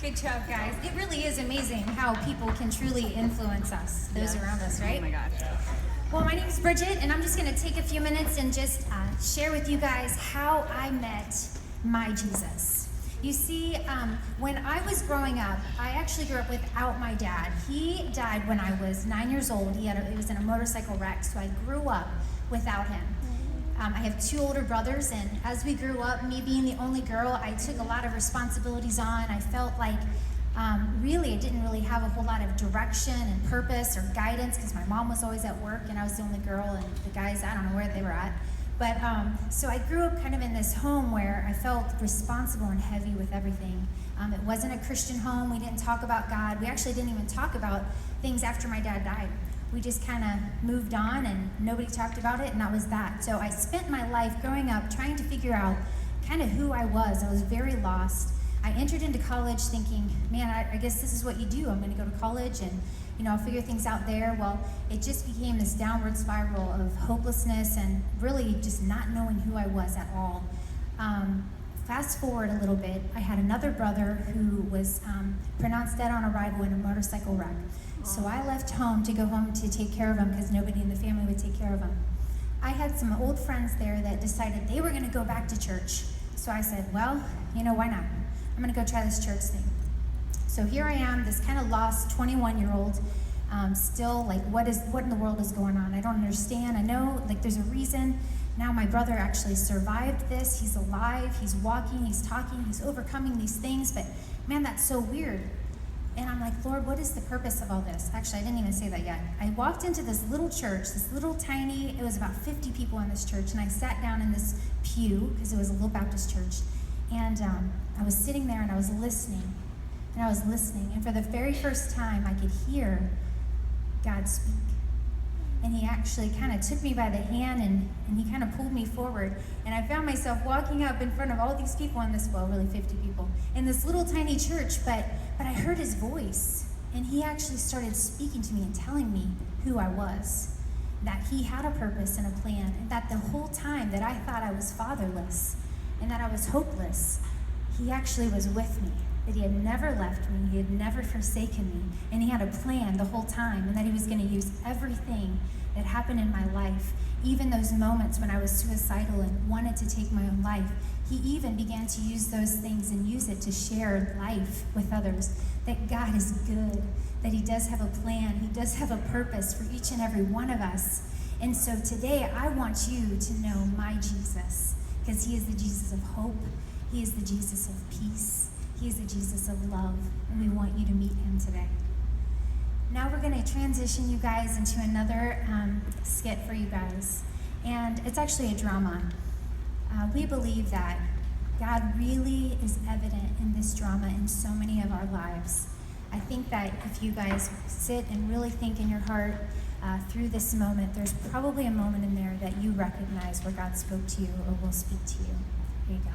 Good job, guys. It really is amazing how people can truly influence us, those around us, right? Oh my gosh. Well, my name is Brigette, and I'm just going to take a few minutes and just share with you guys how I met my Jesus. You see, when I was growing up, I actually grew up without my dad. He died when I was 9 years old. He was in a motorcycle wreck, so I grew up without him. I have two older brothers, and as we grew up, me being the only girl, I took a lot of responsibilities on. I felt like really I didn't really have a whole lot of direction and purpose or guidance because my mom was always at work and I was the only girl, and the guys, I don't know where they were at. But so I grew up kind of in this home where I felt responsible and heavy with everything. It wasn't a Christian home. We didn't talk about God. We actually didn't even talk about things after my dad died. We just kind of moved on and nobody talked about it, and that was that. So I spent my life growing up trying to figure out kind of who I was. I was very lost. I entered into college thinking, man, I guess this is what you do. I'm going to go to college and, I'll figure things out there. Well, it just became this downward spiral of hopelessness and really just not knowing who I was at all. Fast forward a little bit, I had another brother who was pronounced dead on arrival in a motorcycle wreck. So I left home to go home to take care of him because nobody in the family would take care of him. I had some old friends there that decided they were going to go back to church. So I said, well, why not? I'm going to go try this church thing. So here I am, this kind of lost 21-year-old, still like, what in the world is going on? I don't understand. I know like there's a reason. Now my brother actually survived this. He's alive. He's walking. He's talking. He's overcoming these things. But man, that's so weird. And I'm like, Lord, what is the purpose of all this? Actually, I didn't even say that yet. I walked into this little church, this little tiny, it was about 50 people in this church, and I sat down in this pew, because it was a little Baptist church, and I was sitting there and I was listening, and for the very first time, I could hear God speak. And he actually kind of took me by the hand and he kind of pulled me forward. And I found myself walking up in front of all these people in this, well, really 50 people, in this little tiny church, but I heard his voice. And he actually started speaking to me and telling me who I was, that he had a purpose and a plan, and that the whole time that I thought I was fatherless and that I was hopeless, he actually was with me, that he had never left me, he had never forsaken me, and he had a plan the whole time, and that he was going to use everything that happened in my life, even those moments when I was suicidal and wanted to take my own life. He even began to use those things and use it to share life with others, that God is good, that he does have a plan, he does have a purpose for each and every one of us. And so today I want you to know my Jesus, because he is the Jesus of hope, he is the Jesus of peace, he is the Jesus of love, and we want you to meet him today. Now we're going to transition you guys into another skit for you guys, and it's actually a drama. We believe that God really is evident in this drama in so many of our lives. I think that if you guys sit and really think in your heart through this moment, there's probably a moment in there that you recognize where God spoke to you or will speak to you. Here you go.